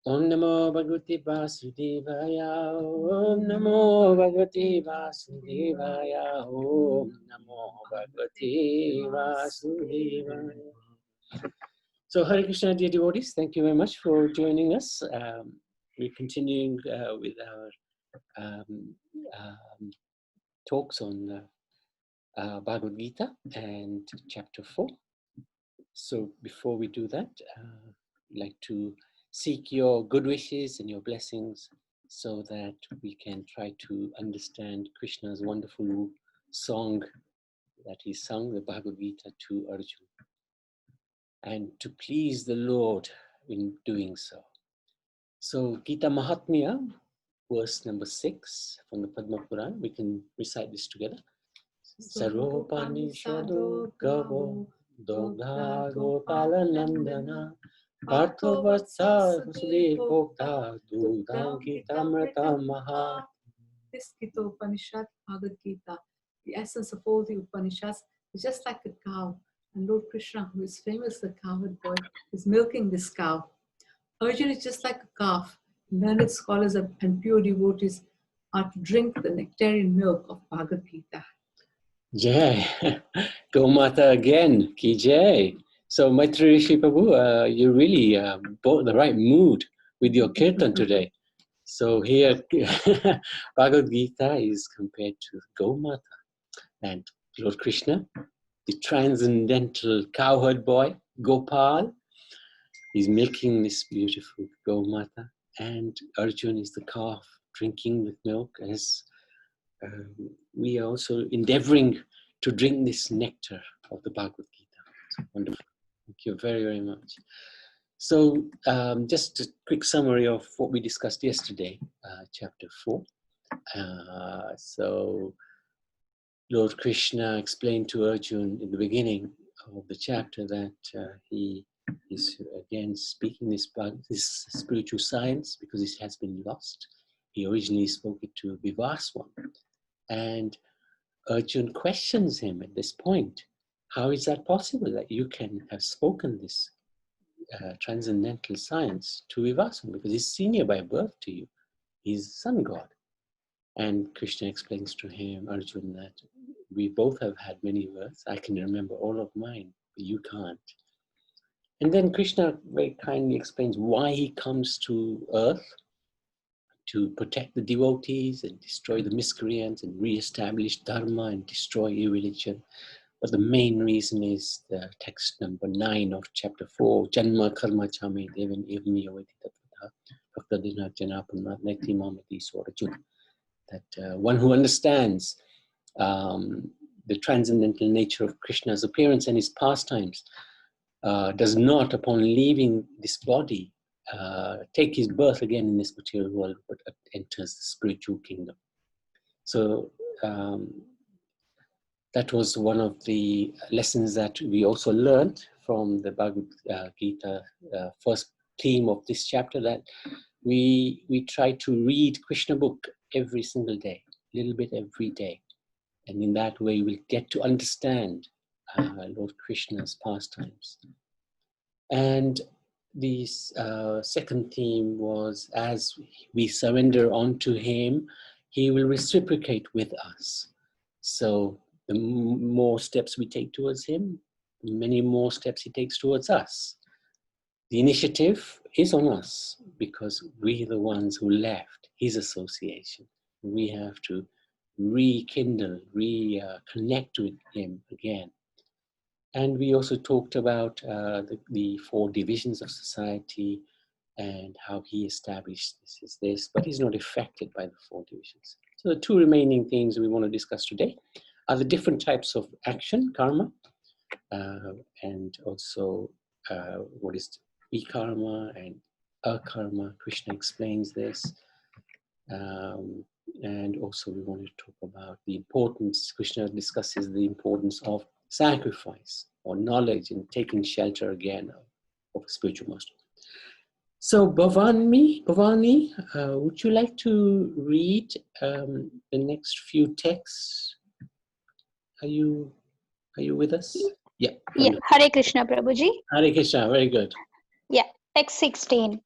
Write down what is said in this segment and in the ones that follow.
Om Namo Bhagavate Vasudevaya. Om Namo Bhagavate Vasudevaya. Om Namo Bhagavate Vasudevaya. So, Hare Krishna, dear devotees, thank you very much for joining us. We're continuing with our talks on Bhagavad Gita and chapter 4. So, before we do that, I'd like to seek your good wishes and your blessings so that we can try to understand Krishna's wonderful song that he sung, the Bhagavad Gita, to Arjuna, and to please the Lord in doing so. So Gita Mahatmya, verse number 6 from the Padma Purana, we can recite this together. Sarvopanishado Gavo Dogha Gopala Nandana Partho Vatsa Vasudevokta Dudam Gitamrata Maha. This Gita Upanishad, Bhagavad Gita, the essence of all the Upanishads, is just like a cow. And Lord Krishna, who is famous the cowherd boy, is milking this cow. Arjuna is just like a calf. Learned scholars and pure devotees are to drink the nectarian milk of Bhagavad Gita. Jai, Gomata again, Ki Jai. So Maitri Rishi Prabhu, you really brought the right mood with your kirtan today. So here, Bhagavad Gita is compared to Gomata, and Lord Krishna, the transcendental cowherd boy, Gopal, is milking this beautiful Gomata, and Arjuna is the calf drinking the milk, as we are also endeavoring to drink this nectar of the Bhagavad Gita. It's wonderful. Thank you very, very much. So just a quick summary of what we discussed yesterday, chapter 4. So Lord Krishna explained to Arjuna in the beginning of the chapter that he is again speaking this spiritual science because it has been lost. He originally spoke it to Vivaswan, and Arjuna questions him at this point. How is that possible that you can have spoken this transcendental science to Vivaswan, because he's senior by birth to you, he's sun god? And Krishna explains to him, Arjuna, that we both have had many births. I can remember all of mine, but you can't. And then Krishna very kindly explains why he comes to earth: to protect the devotees and destroy the miscreants and re-establish dharma and destroy irreligion. But the main reason is the text number 9 of chapter 4, Janma Karma Chame Devan Evmi Yavati Tattva Bhaktadina Janapana Nekti Mamati Swarajuna. That one who understands the transcendental nature of Krishna's appearance and his pastimes does not, upon leaving this body, take his birth again in this material world, but enters the spiritual kingdom. So that was one of the lessons that we also learned from the Bhagavad Gita first theme of this chapter, that we try to read Krishna book every single day, a little bit every day. And in that way, we'll get to understand Lord Krishna's pastimes. And the second theme was, as we surrender unto him, he will reciprocate with us. So the more steps we take towards him, many more steps he takes towards us. The initiative is on us because we're the ones who left his association. We have to rekindle, reconnect with him again. And we also talked about the 4 divisions of society and how he established this is this, but he's not affected by the 4 divisions. So the 2 remaining things we want to discuss today are the different types of action, karma, and also what is vikarma and akarma. Krishna explains this. And also we want to talk about the importance. Krishna discusses the importance of sacrifice or knowledge and taking shelter again of a spiritual master. So Bhavani, would you like to read the next few texts? Are you with us? Yeah. Yeah. Hare Krishna, Prabhuji. Hare Krishna, very good. Yeah. Text 16.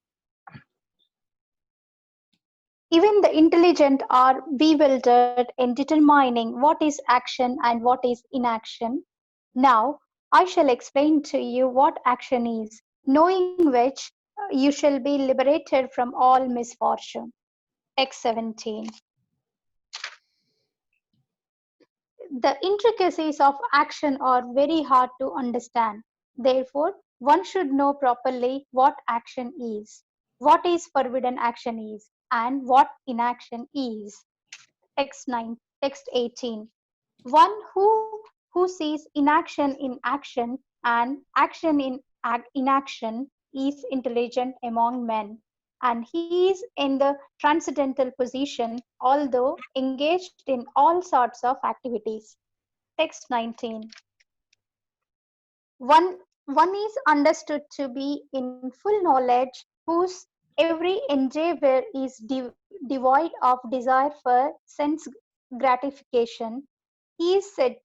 Even the intelligent are bewildered in determining what is action and what is inaction. Now, I shall explain to you what action is, knowing which you shall be liberated from all misfortune. Text 17. The intricacies of action are very hard to understand. Therefore, one should know properly what action is, what is forbidden action is, and what inaction is. Text 18. One who sees inaction in action and action in inaction is intelligent among men, and he is in the transcendental position, although engaged in all sorts of activities. Text 19. One is understood to be in full knowledge, whose every endeavor is devoid of desire for sense gratification. He is said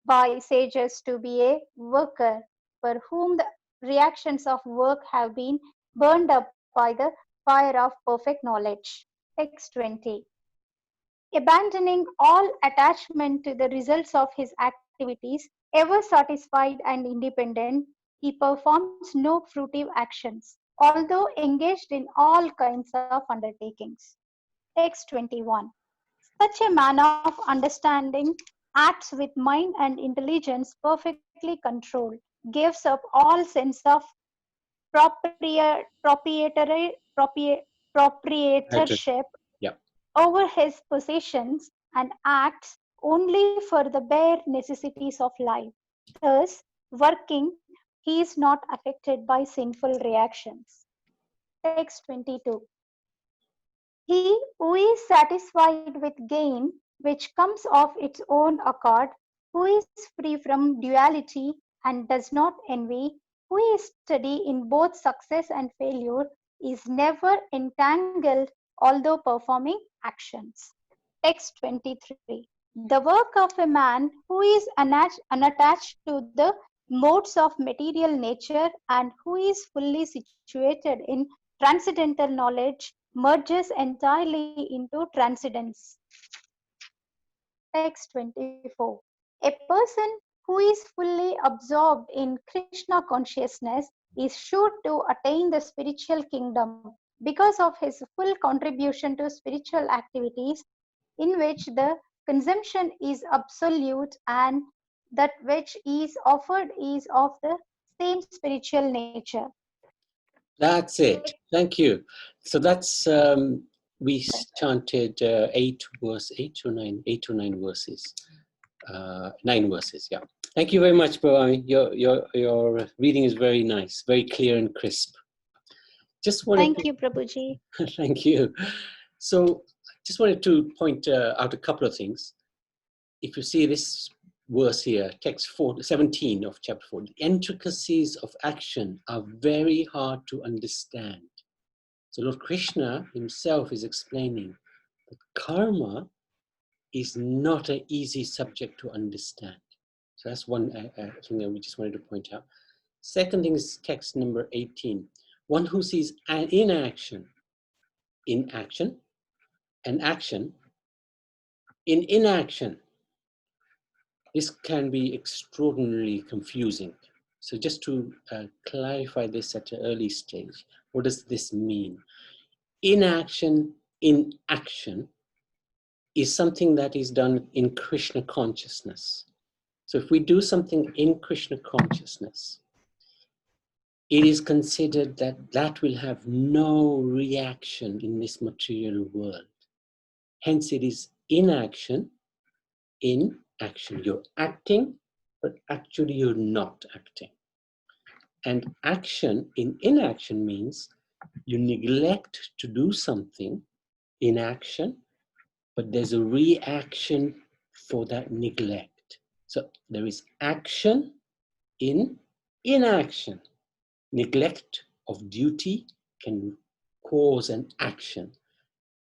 by sages to be a worker, for whom the reactions of work have been burned up by the fire of perfect knowledge. Text 20. Abandoning all attachment to the results of his activities, ever satisfied and independent, he performs no fruitive actions, although engaged in all kinds of undertakings. Text 21. Such a man of understanding acts with mind and intelligence perfectly controlled, gives up all sense of Actor. proprietorship Yeah. over his possessions and acts only for the bare necessities of life. Thus, working, he is not affected by sinful reactions. Text 22. He who is satisfied with gain which comes of its own accord, who is free from duality and does not envy, who is steady in both success and failure, is never entangled although performing actions. Text 23. The work of a man who is unattached to the modes of material nature and who is fully situated in transcendental knowledge merges entirely into transcendence. Text 24. A person who is fully absorbed in Krishna consciousness is sure to attain the spiritual kingdom because of his full contribution to spiritual activities, in which the consumption is absolute and that which is offered is of the same spiritual nature. That's it. Thank you. So that's we chanted 8 or 9 verses, 9 verses. Yeah. Thank you very much, Bhavani. Your reading is very nice, very clear and crisp. Just wanted Thank you, Prabhuji. to thank you. So just wanted to point out a couple of things. If you see this verse here, text 17 of chapter 4, the intricacies of action are very hard to understand. So Lord Krishna himself is explaining that karma is not an easy subject to understand. So that's one thing that we just wanted to point out. Second thing is text number 18. One who sees an inaction in action, and action in inaction. This can be extraordinarily confusing. So just to clarify this at an early stage, what does this mean? Inaction in action is something that is done in Krishna consciousness. So if we do something in Krishna consciousness, it is considered that that will have no reaction in this material world. Hence it is inaction in action. You're acting, but actually you're not acting. And action in inaction means you neglect to do something in action, but there's a reaction for that neglect. So there is action in inaction. Neglect of duty can cause an action.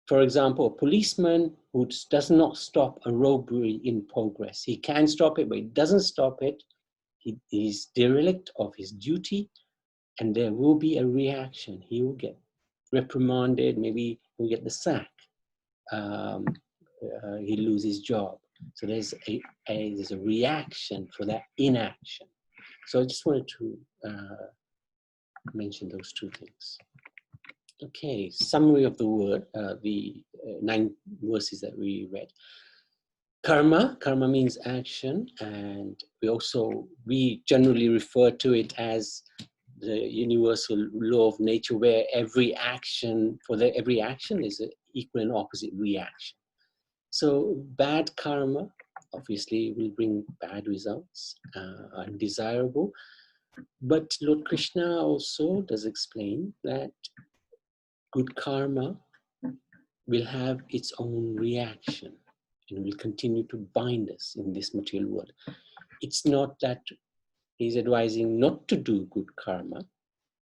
For example, a policeman who does not stop a robbery in progress. He can stop it, but he doesn't stop it. He is derelict of his duty, and there will be a reaction. He will get reprimanded, maybe he'll get the sack. he loses his job. So there's a reaction for that inaction. So I just wanted to mention those two things. Okay, summary of the word, the 9 verses that we read. Karma means action, and we generally refer to it as the universal law of nature, where every action is an equal and opposite reaction. So bad karma obviously will bring bad results, undesirable. But Lord Krishna also does explain that good karma will have its own reaction and will continue to bind us in this material world. It's not that he's advising not to do good karma,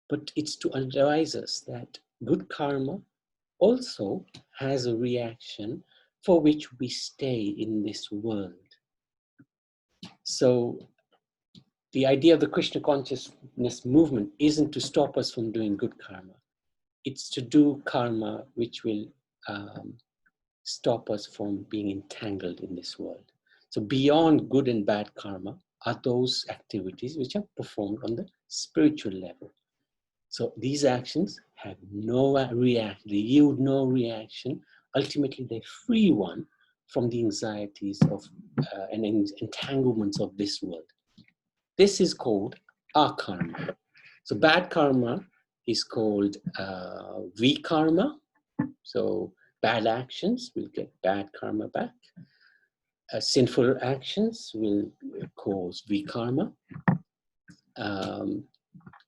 but it's to advise us that good karma also has a reaction for which we stay in this world. So the idea of the Krishna consciousness movement isn't to stop us from doing good karma. It's to do karma which will stop us from being entangled in this world. So beyond good and bad karma are those activities which are performed on the spiritual level. So these actions have no reaction, they yield no reaction. Ultimately, they free one from the anxieties of and entanglements of this world. This is called akarma. So bad karma is called vikarma. So bad actions will get bad karma back. Sinful actions will cause vikarma.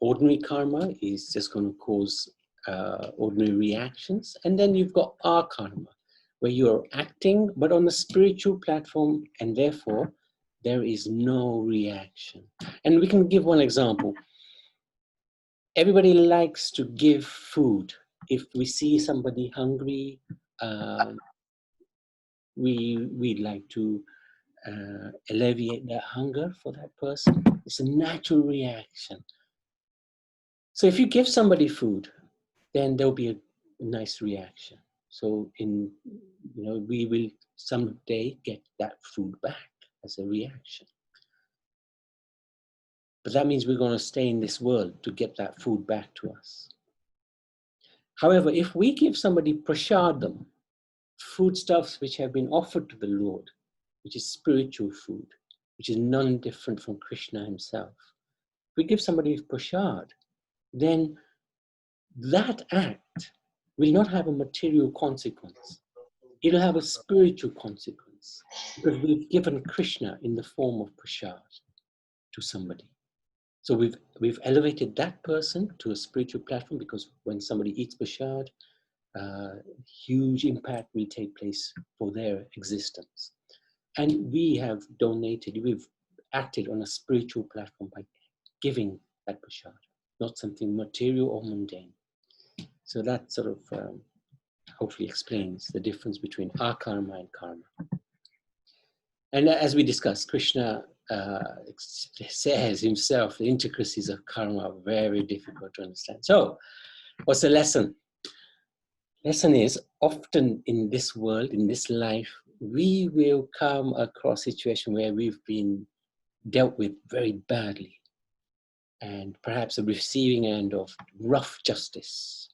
Ordinary karma is just going to cause ordinary reactions. And then you've got akarma, where you're acting, but on a spiritual platform, and therefore there is no reaction. And we can give one example. Everybody likes to give food. If we see somebody hungry, we'd like to alleviate their hunger for that person. It's a natural reaction. So if you give somebody food, then there'll be a nice reaction. So we will someday get that food back as a reaction. But that means we're going to stay in this world to get that food back to us. However, if we give somebody prasadam, foodstuffs which have been offered to the Lord, which is spiritual food, which is none different from Krishna himself. If we give somebody prasad, then that act will not have a material consequence. It'll have a spiritual consequence, because we've given Krishna in the form of prasad to somebody. So we've elevated that person to a spiritual platform, because when somebody eats prasad, huge impact will take place for their existence. And we have donated, we've acted on a spiritual platform by giving that prasad, not something material or mundane. So that sort of hopefully explains the difference between akarma and karma. And as we discussed, Krishna says himself, the intricacies of karma are very difficult to understand. So what's the lesson? Lesson is, often in this world, in this life, we will come across a situation where we've been dealt with very badly, and perhaps a receiving end of rough justice.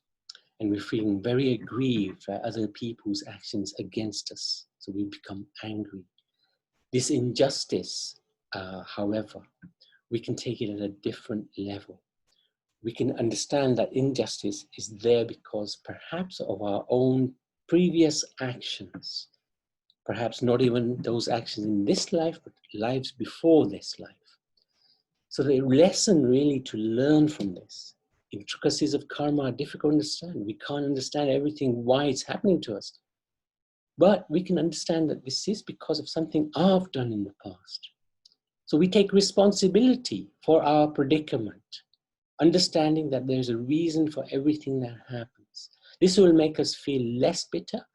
And we're feeling very aggrieved by other people's actions against us. So we become angry. This injustice, however, we can take it at a different level. We can understand that injustice is there because perhaps of our own previous actions, perhaps not even those actions in this life, but lives before this life. So the lesson really to learn from this, intricacies of karma are difficult to understand. We can't understand everything, why it's happening to us. But we can understand that this is because of something I've done in the past. So we take responsibility for our predicament, understanding that there's a reason for everything that happens. This will make us feel less bitter,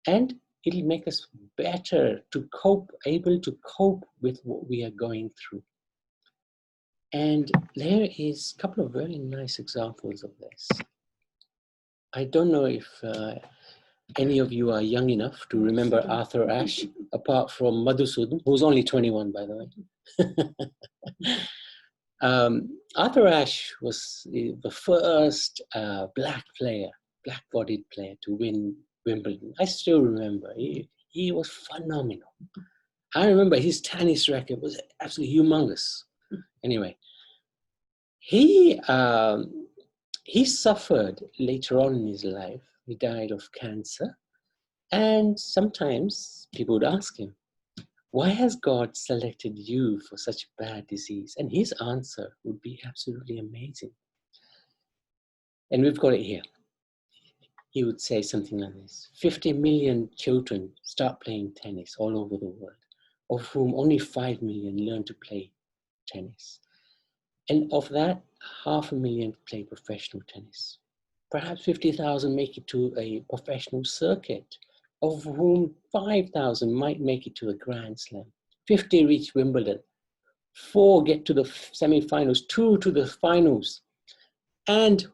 and it'll make us better to cope, able to cope with what we are going through. And there is a couple of very nice examples of this. I don't know if any of you are young enough to remember Arthur Ashe, apart from Madhusudan, who's only 21, by the way. Arthur Ashe was the first black-bodied player to win Wimbledon. I still remember. He was phenomenal. I remember his tennis racket was absolutely humongous. Anyway, he suffered later on in his life. He died of cancer. And sometimes people would ask him, why has God selected you for such a bad disease? And his answer would be absolutely amazing. And we've got it here. He would say something like this: 50 million children start playing tennis all over the world, of whom only 5 million learn to play tennis. And of that, 500,000 play professional tennis. Perhaps 50,000 make it to a professional circuit, of whom 5,000 might make it to a Grand Slam. 50 reach Wimbledon. 4 get to the semi-finals, 2 to the finals. And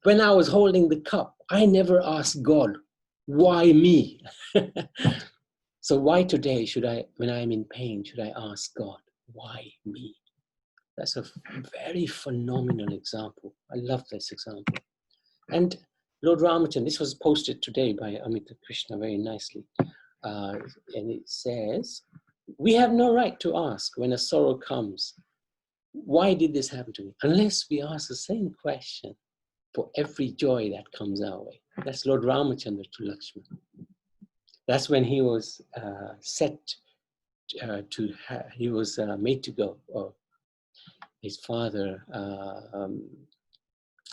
when I was holding the cup, I never asked God, why me? So why today should I, when I'm in pain, should I ask God, why me? That's a very phenomenal example. I love this example. And Lord Ramachan, this was posted today by Amita Krishna very nicely. And it says, we have no right to ask when a sorrow comes, why did this happen to me? Unless we ask the same question for every joy that comes our way. That's Lord Ramachandra to Lakshman. That's when he was he was made to go. Or his father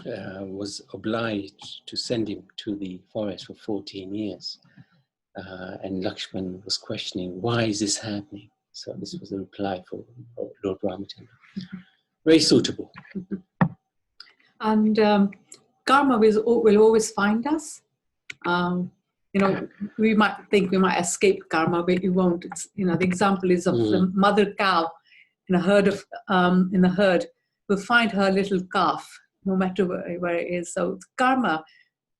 was obliged to send him to the forest for 14 years. And Lakshman was questioning, why is this happening? So this was the reply for Lord Ramachandra. Very suitable. And karma will always find us. You know, we might think we might escape karma, but you won't. It's, you know, the example is of the mother cow in a herd will find her little calf no matter where it is. So karma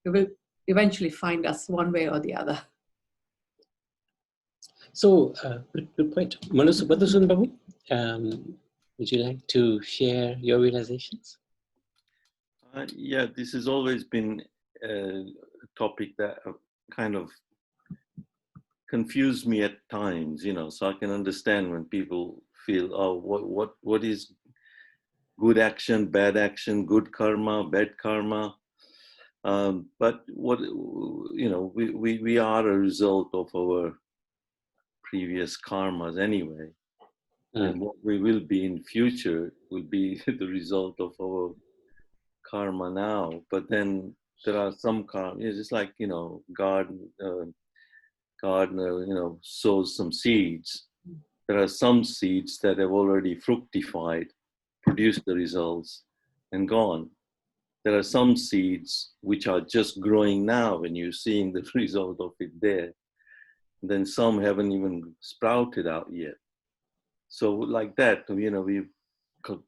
will eventually find us one way or the other. So, good point. Madhusudan Babu, would you like to share your realizations? Yeah, this has always been a topic that kind of confused me at times, you know, so I can understand when people feel, oh, what is good action, bad action, good karma, bad karma. But what, you know, we are a result of our previous karmas anyway. And what we will be in future will be the result of our karma now. But then there are some karma, it's just like, you know, gardener, you know, sows some seeds. There are some seeds that have already fructified, produced the results, and gone. There are some seeds which are just growing now and you're seeing the result of it there. And then some haven't even sprouted out yet. So like that, you know, we've,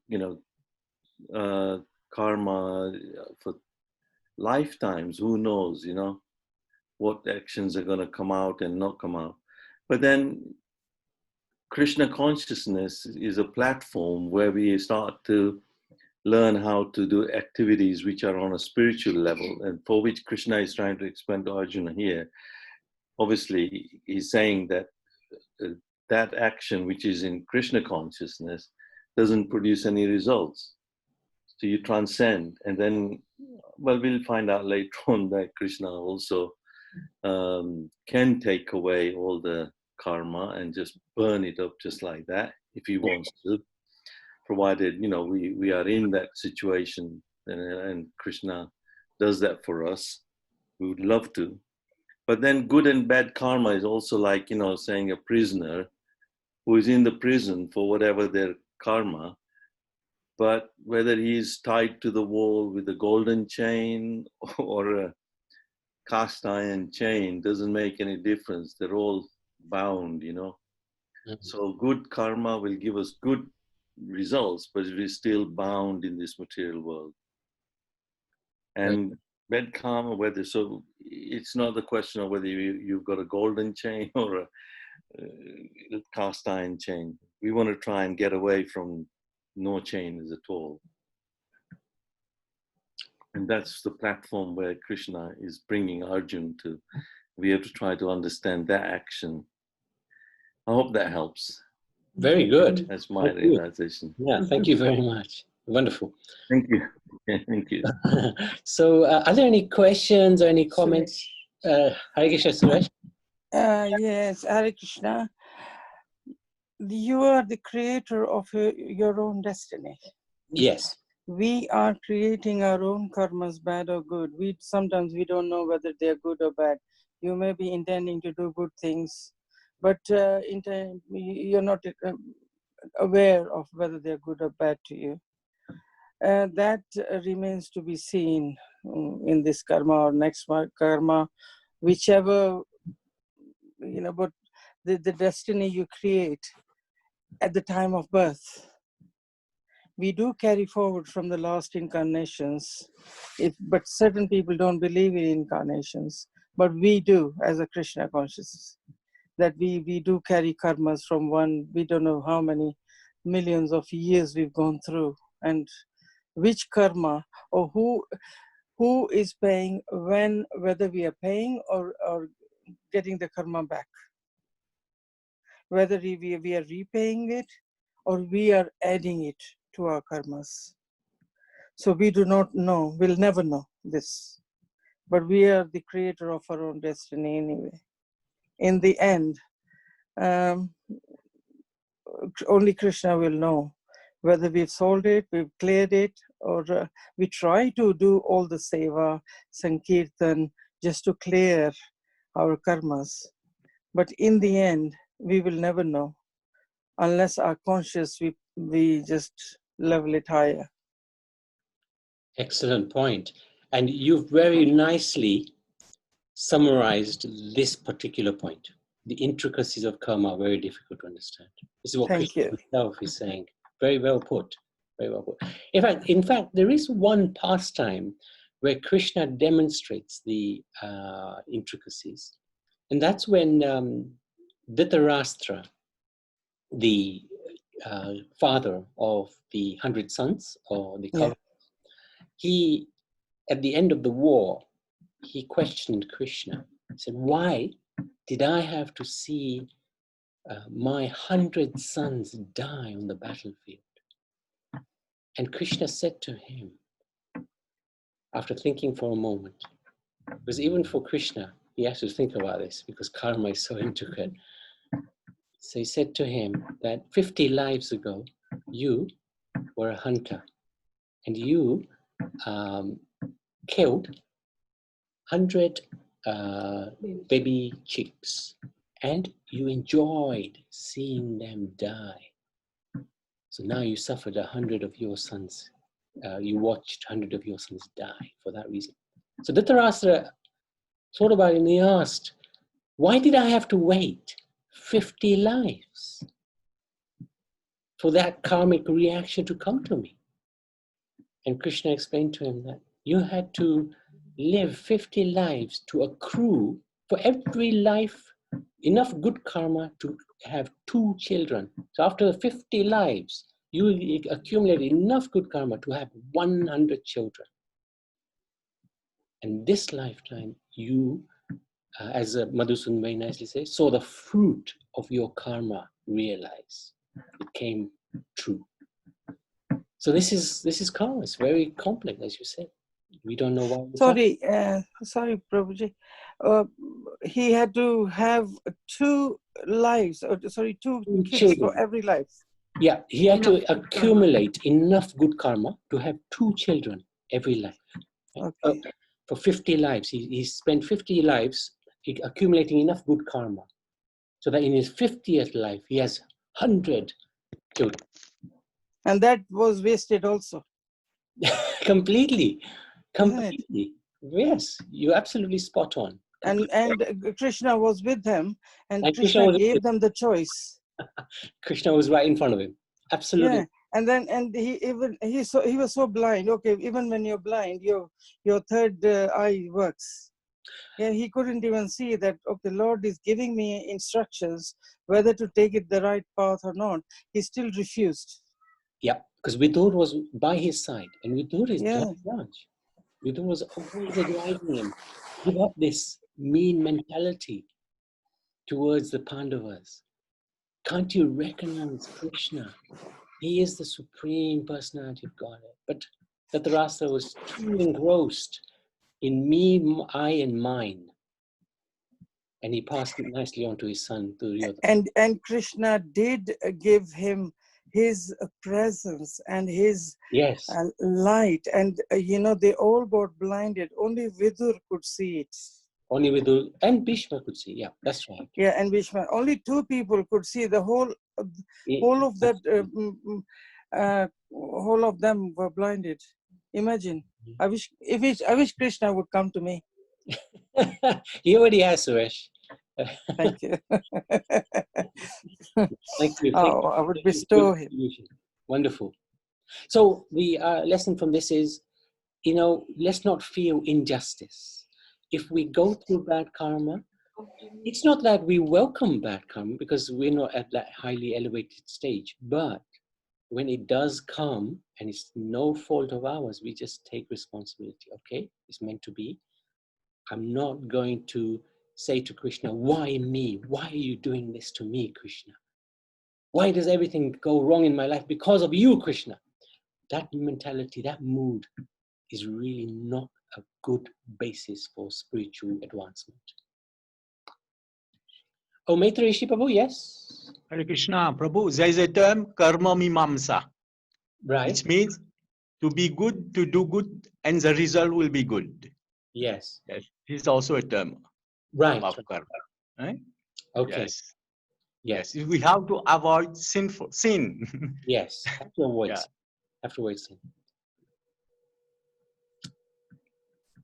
you know, karma for lifetimes, who knows, you know, what actions are going to come out and not come out. But then Krishna consciousness is a platform where we start to learn how to do activities which are on a spiritual level, and for which Krishna is trying to explain to Arjuna here. Obviously, he's saying that that action which is in Krishna consciousness doesn't produce any results. So you transcend, and then, well, we'll find out later on that Krishna also can take away all the karma and just burn it up just like that if he wants to, provided, you know, we are in that situation and Krishna does that for us. We would love to. But then good and bad karma is also like, you know, saying a prisoner who is in the prison for whatever their karma, but whether he is tied to the wall with a golden chain or a cast iron chain doesn't make any difference. They're all bound, you know. So good karma will give us good results, but we're still bound in this material world. And bad karma, whether, so it's not the question of whether you've got a golden chain or a cast iron chain. We want to try and get away from no chains at all. And that's the platform where Krishna is bringing Arjun to. We have to try to understand that action. I hope that helps. Very good. That's my Thank you. realization. Yeah, thank you very much. Wonderful. Thank you. Thank you. So, are there any questions or any comments? Hare Krishna, Suresh. Yes, Hare Krishna. You are the creator of your own destiny. Yes. We are creating our own karmas, bad or good. Sometimes we don't know whether they are good or bad. You may be intending to do good things, but you're not aware of whether they're good or bad to you. That remains to be seen in this karma or next karma, whichever, but the destiny you create at the time of birth. We do carry forward from the last incarnations, but certain people don't believe in incarnations, but we do as a Krishna consciousness, that we do carry karmas from we don't know how many millions of years we've gone through, and which karma or who is paying when, whether we are paying or getting the karma back, whether we are repaying it or we are adding it to our karmas. So we do not know, we'll never know this, but we are the creator of our own destiny anyway. In the end, only Krishna will know whether we've solved it, we've cleared it, or we try to do all the seva, sankirtan, just to clear our karmas. But in the end, we will never know unless our conscious, we just level it higher. Excellent point. And you've very nicely summarized this particular point. The intricacies of karma are very difficult to understand. This is what Krishna himself is saying. Very well put. Very well put. In fact, there is one pastime where Krishna demonstrates the intricacies. And that's when Dhritarashtra, the father of the 100 sons, or the Kauravas, he, at the end of the war, he questioned Krishna. He said, why did I have to see my 100 sons die on the battlefield? And Krishna said to him, after thinking for a moment, because even for Krishna, he has to think about this because karma is so intricate. So he said to him that 50 lives ago, you were a hunter and you killed 100 baby chicks and you enjoyed seeing them die. So now you suffered 100 of your sons. You watched 100 of your sons die for that reason. So Dhritarashtra thought about it and he asked, why did I have to wait 50 lives for that karmic reaction to come to me? And Krishna explained to him that you had to live 50 lives to accrue for every life enough good karma to have 2 children. So after 50 lives, you accumulate enough good karma to have 100 children. And this lifetime, you, as Madhusudan very nicely says, saw the fruit of your karma realize. It came true. So this is karma. It's very complex, as you said. We don't know why. Sorry, Prabhuji. He had to have 2 lives, 2 kids for every life. Yeah, he had to accumulate enough good karma to have 2 children every life. Okay. For 50 lives, he spent 50 lives accumulating enough good karma so that in his 50th life, he has 100 children. And that was wasted also. Completely. Yes, you're absolutely spot on. And Krishna was with them, and Krishna gave them the choice. Krishna was right in front of him. Absolutely. Yeah. And then he was so blind. Okay, even when you're blind, your third eye works. Yeah, he couldn't even see that, okay, Lord is giving me instructions whether to take it the right path or not. He still refused. Yeah, because Vidur was by his side, and Vidur is Yeah. Raj. Vidur was always advising him, give up this mean mentality towards the Pandavas. Can't you recognize Krishna? He is the supreme personality of Godhead. But Dhritarashtra was too engrossed in me, I, and mine. And he passed it nicely on to his son, Duryodhana. And Krishna did give him his presence and his Yes, light. And, they all got blinded. Only Vidur could see it. only Vidur and Bhishma could see. Yeah, that's right. Yeah, and Bhishma. Only two people could see. The whole of that, whole of them were blinded. Imagine. I wish Krishna would come to me. He already has, Suresh. Thank you. Thank you. Oh, I would bestow him. Wonderful. So the lesson from this is, let's not feel injustice. If we go through bad karma, it's not that we welcome bad karma because we're not at that highly elevated stage. But when it does come and it's no fault of ours, we just take responsibility. Okay, it's meant to be. I'm not going to say to Krishna, why me? Why are you doing this to me, Krishna? Why does everything go wrong in my life because of you, Krishna? That mentality, that mood is really not a good basis for spiritual advancement. Oh, Maitrishi Prabhu, yes? Hare Krishna, Prabhu, there is a term karma mimamsa, Right. which means to be good, to do good, and the result will be good. Yes. Yes, this is also a term Right. of karma. Right? Okay. Yes. Yes. Yes. We have to avoid sin. Yes. Afterwards. Yeah. Afterwards.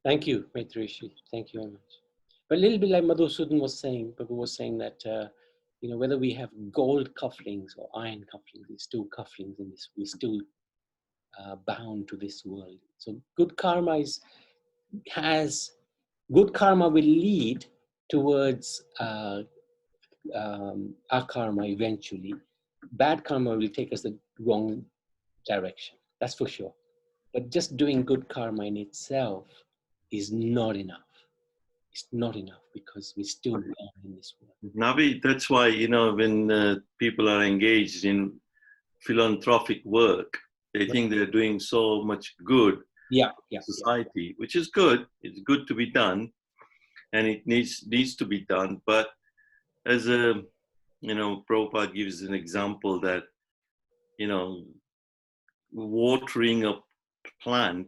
Thank you, Maitrishi. Thank you very much. But a little bit like Madhusudan was saying, Prabhu was saying that, whether we have gold cufflinks or iron cufflinks, it's still cufflinks in this, we're still bound to this world. So good karma good karma will lead towards our karma eventually. Bad karma will take us the wrong direction, that's for sure. But just doing good karma in itself is not enough. It's not enough because we're still born in this world. Navi, that's why, when people are engaged in philanthropic work, they think they're doing so much good Yeah. society, which is good. It's good to be done, and it needs to be done. But as Prabhupada gives an example that, watering a plant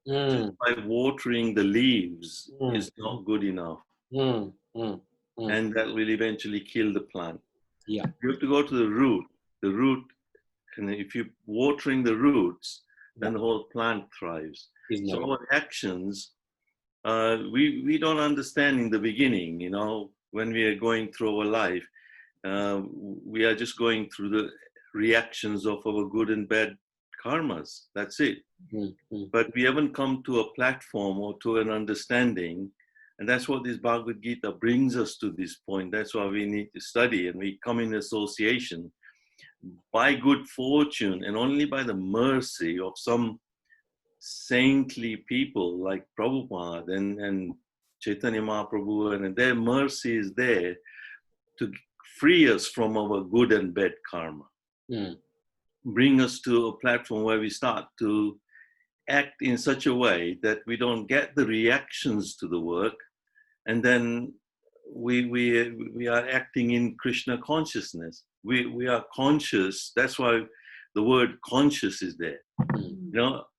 just by watering the leaves is not good enough. And that will eventually kill the plant. Yeah. You have to go to the root. The root, and if you're watering the roots, then the whole plant thrives. So our actions, we don't understand in the beginning, when we are going through our life, we are just going through the reactions of our good and bad karmas. That's it. But we haven't come to a platform or to an understanding. And that's what this Bhagavad Gita brings us to this point. That's why we need to study, and we come in association by good fortune and only by the mercy of some saintly people like Prabhupada and Chaitanya Mahaprabhu, and their mercy is there to free us from our good and bad karma. Bring us to a platform where we start to act in such a way that we don't get the reactions to the work, and then we are acting in Krishna consciousness. We are conscious. That's why the word conscious is there.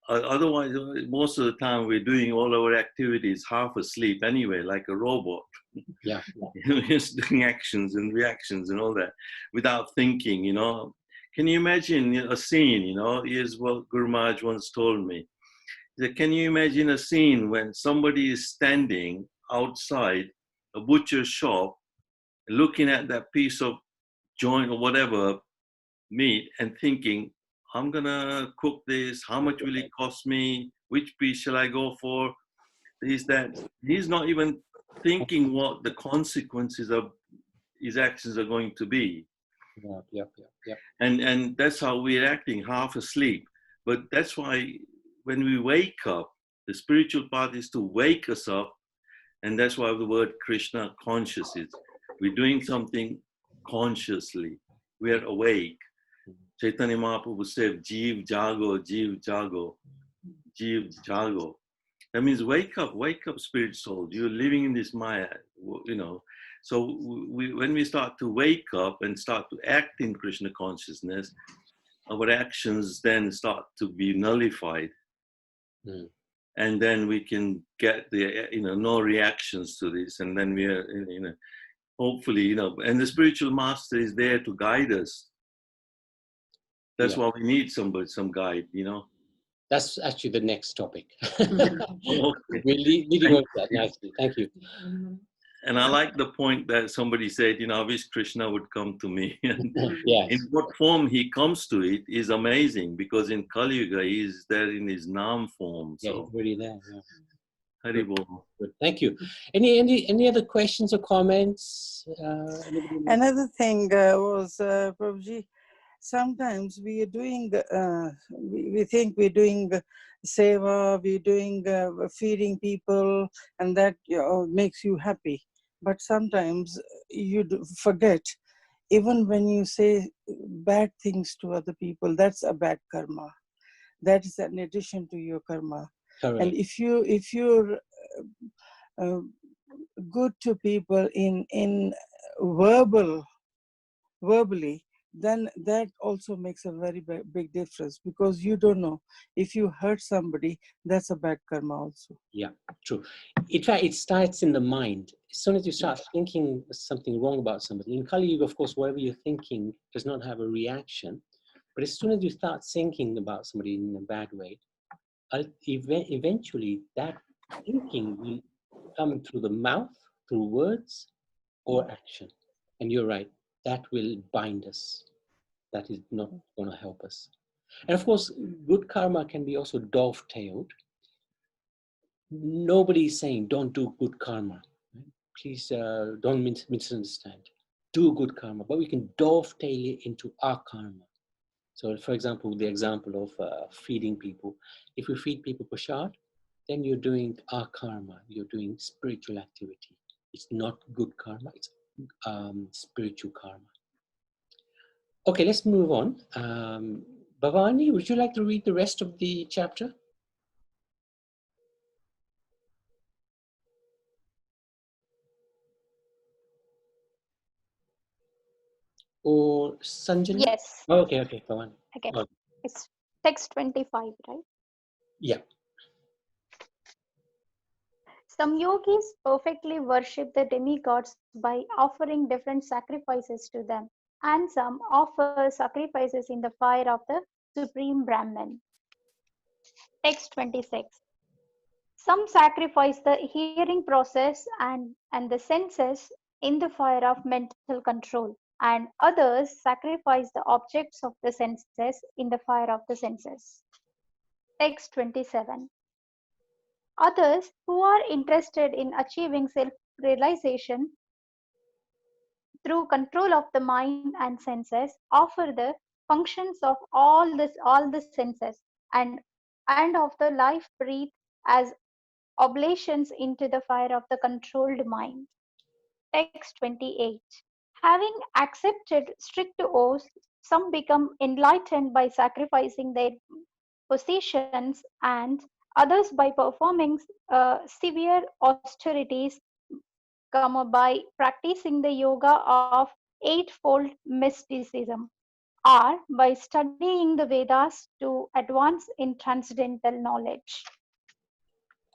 Otherwise, most of the time we're doing all our activities half asleep anyway, like a robot. Yeah. Just doing actions and reactions and all that without thinking. Can you imagine a scene? Here's what Guru Maharaj once told me. Can you imagine a scene when somebody is standing outside a butcher's shop, looking at that piece of joint or whatever meat and thinking, I'm gonna cook this, how much will it cost me, which piece shall I go for? is that he's not even thinking what the consequences of his actions are going to be. Yeah. And that's how we're acting, half asleep. But that's why when we wake up, the spiritual path is to wake us up. And that's why the word Krishna conscious is. We're doing something consciously. We are awake. Chaitanya Mahaprabhu said, Jeev Jago, Jeev Jago, Jeev Jago. That means wake up, spirit soul. You're living in this Maya, you know. So when we start to wake up and start to act in Krishna consciousness, our actions then start to be nullified. Mm. And then we can get the, no reactions to this. And then we are, hopefully, and the spiritual master is there to guide us. That's why we need somebody, some guide, That's actually the next topic. Okay. We're leading on to that nicely. Thank you. And I like the point that somebody said, I wish Krishna would come to me. Yes. In what form he comes to it is amazing, because in Kali Yuga, he is there in his Nam form. Yeah, So, he's already there. Yeah. Hari Bol. Good. Thank you. Any other questions or comments? Another thing was, Prabhuji, sometimes we are doing, we think we're doing seva, we're doing feeding people, and that makes you happy. But sometimes you forget, even when you say bad things to other people, that's a bad karma. That is an addition to your karma. Correct. And if you're good to people in verbally, then that also makes a very big difference, because you don't know, if you hurt somebody, that's a bad karma also. Yeah, true. In fact, it starts in the mind. As soon as you start thinking something wrong about somebody, in Kali Yuga, of course, whatever you're thinking does not have a reaction. But as soon as you start thinking about somebody in a bad way, eventually that thinking will come through the mouth, through words, or action. And you're right, that will bind us. That is not going to help us. And of course, good karma can be also dovetailed. Nobody is saying don't do good karma. Please don't misunderstand. Do good karma, but we can dovetail it into our karma. So, for example, the example of feeding people. If we feed people prasad, then you're doing our karma. You're doing spiritual activity. It's not good karma. It's spiritual karma. Okay, let's move on. Bhavani, would you like to read the rest of the chapter? Or Sanjana? Yes. Oh, okay, Bhavani. Okay. Oh, It's text 25, right? yeah. Some yogis perfectly worship the demigods by offering different sacrifices to them, and some offer sacrifices in the fire of the Supreme Brahman. Text 26. Some sacrifice the hearing process and the senses in the fire of mental control, and others sacrifice the objects of the senses in the fire of the senses. Text 27. Others who are interested in achieving self-realization through control of the mind and senses offer the functions of all the senses and of the life breath as oblations into the fire of the controlled mind. Text 28. Having accepted strict oaths, some become enlightened by sacrificing their possessions, and others by performing severe austerities, by practicing the yoga of eightfold mysticism, or by studying the Vedas to advance in transcendental knowledge.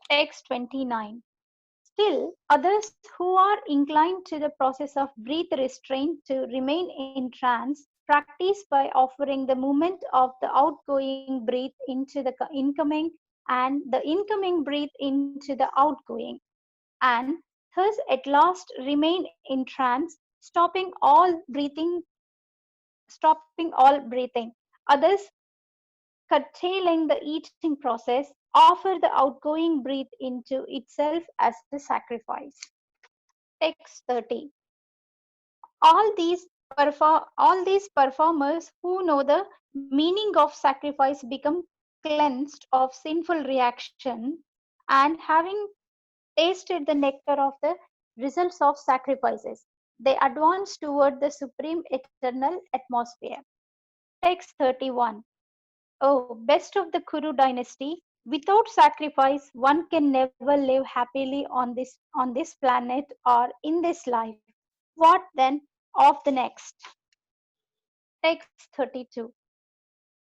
Text 29. Still, others who are inclined to the process of breath restraint to remain in trance practice by offering the movement of the outgoing breath into the incoming and the incoming breath into the outgoing, and thus at last remain in trance, stopping all breathing. Others curtailing the eating process offer the outgoing breath into itself as a sacrifice. Text 30. All these performers who know the meaning of sacrifice become cleansed of sinful reaction, and having tasted the nectar of the results of sacrifices, they advance toward the supreme eternal atmosphere. Text 31. Oh, best of the Kuru dynasty, without sacrifice, one can never live happily on this planet or in this life. What then of the next? Text 32.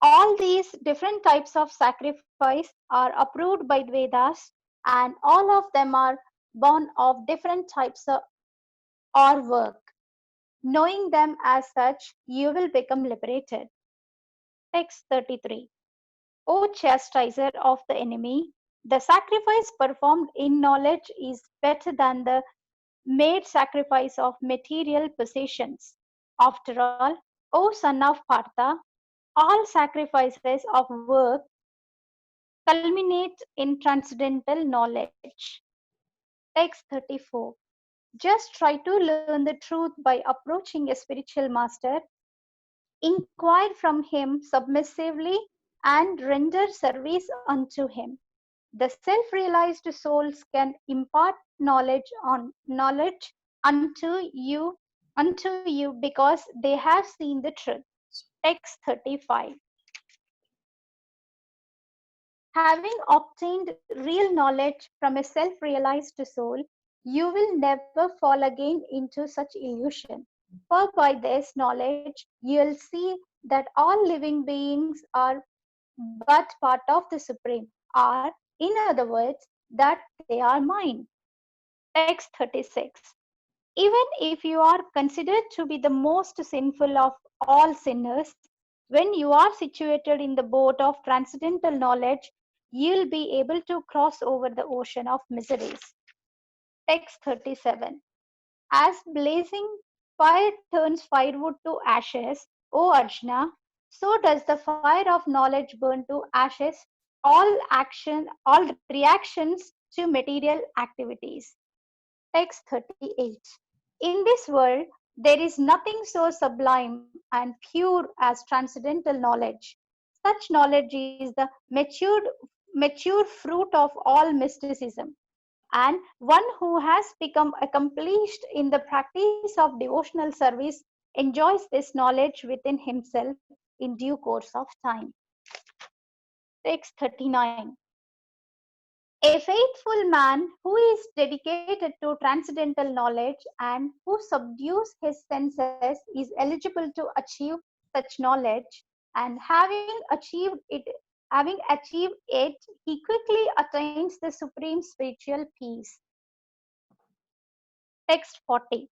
All these different types of sacrifice are approved by the Vedas, and all of them are born of different types of or work. Knowing them as such, you will become liberated. Text 33. O chastiser of the enemy, the sacrifice performed in knowledge is better than the made sacrifice of material possessions. After all, O son of Partha, all sacrifices of work culminate in transcendental knowledge. Text 34. Just try to learn the truth by approaching a spiritual master, inquire from him submissively, and render service unto him. The self-realized souls can impart knowledge unto you because they have seen the truth. Text 35. Having obtained real knowledge from a self-realized soul, you will never fall again into such illusion. For by this knowledge, you'll see that all living beings are but part of the Supreme, or, in other words, that they are mine. Text 36. Even if you are considered to be the most sinful of all sinners, when you are situated in the boat of transcendental knowledge, you'll be able to cross over the ocean of miseries. Text 37. As blazing fire turns firewood to ashes, O Arjuna, so does the fire of knowledge burn to ashes all reactions to material activities. Text 38. In this world, there is nothing so sublime and pure as transcendental knowledge. Such knowledge is the mature fruit of all mysticism. And one who has become accomplished in the practice of devotional service enjoys this knowledge within himself in due course of time. Text 39. A faithful man who is dedicated to transcendental knowledge and who subdues his senses is eligible to achieve such knowledge, and having achieved it, he quickly attains the supreme spiritual peace. Text 40.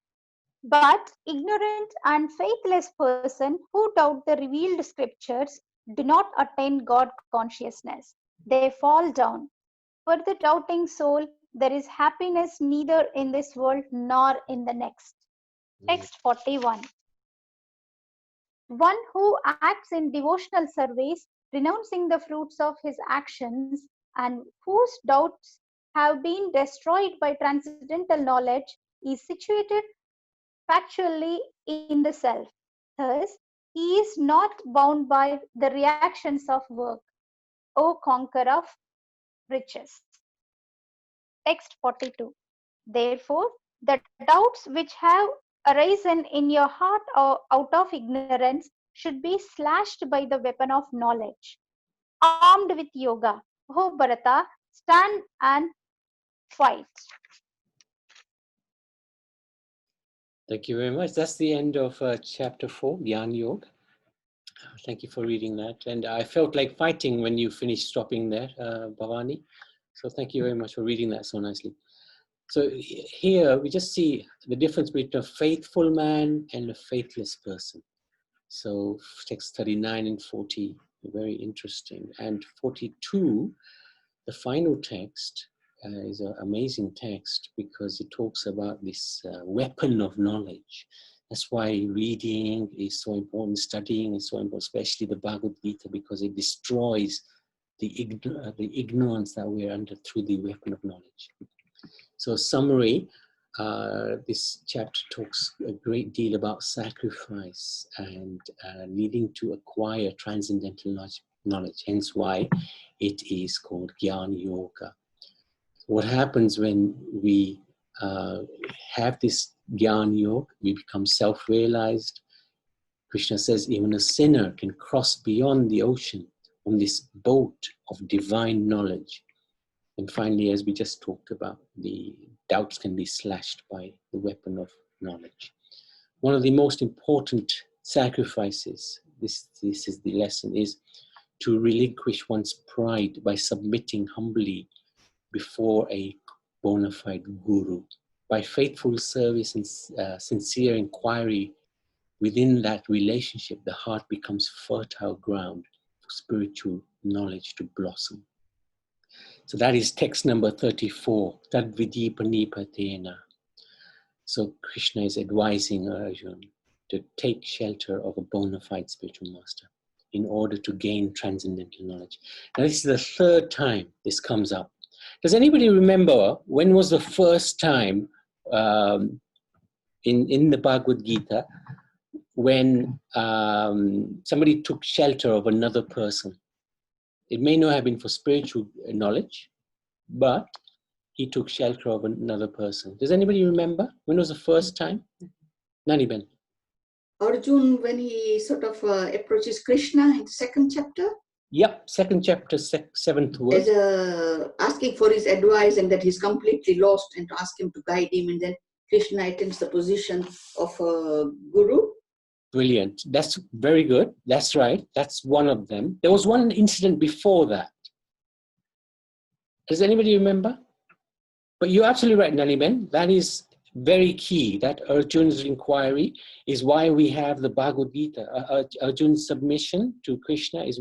But ignorant and faithless person who doubt the revealed scriptures do not attain God consciousness. They fall down. For the doubting soul, there is happiness neither in this world nor in the next. Text 41. One who acts in devotional service, renouncing the fruits of his actions, and whose doubts have been destroyed by transcendental knowledge, is situated factually in the self. Thus, he is not bound by the reactions of work, O conqueror of riches. Text 42. Therefore, the doubts which have arisen in your heart out of ignorance should be slashed by the weapon of knowledge. Armed with yoga, O Bharata, stand and fight. Thank you very much. That's the end of chapter 4, Gyan Yoga. Thank you for reading that. And I felt like fighting when you finished stopping there, Bhavani. So thank you very much for reading that so nicely. So here we just see the difference between a faithful man and a faithless person. So text 39 and 40 are very interesting. And 42, the final text, is an amazing text because it talks about this weapon of knowledge. That's why reading is so important, studying is so important, especially the Bhagavad Gita, because it destroys the ignorance that we're under through the weapon of knowledge. So summary, this chapter talks a great deal about sacrifice and needing to acquire transcendental knowledge, hence why it is called Gyan Yoga. What happens when we have this Gyan Yoga, we become self-realized. Krishna says even a sinner can cross beyond the ocean on this boat of divine knowledge. And finally, as we just talked about, the doubts can be slashed by the weapon of knowledge. One of the most important sacrifices, this is the lesson, is to relinquish one's pride by submitting humbly before a bona fide guru. By faithful service and sincere inquiry within that relationship, the heart becomes fertile ground for spiritual knowledge to blossom. So that is text number 34, Tad Vidipanipadena. So Krishna is advising Arjuna to take shelter of a bona fide spiritual master in order to gain transcendental knowledge. Now this is the third time this comes up. Does anybody remember when was the first time in the Bhagavad Gita when somebody took shelter of another person? It may not have been for spiritual knowledge, but he took shelter of another person. Does anybody remember? When was the first time? Naniben. Arjun, when he sort of approaches Krishna in the second chapter? Yep, second chapter, seventh verse. Asking for his advice and that he's completely lost and to ask him to guide him. And then Krishna attains the position of a guru. Brilliant. That's very good. That's right. That's one of them. There was one incident before that. Does anybody remember? But you're absolutely right, Naliben. That is very key. That Arjuna's inquiry is why we have the Bhagavad Gita. Arjuna's submission to Krishna is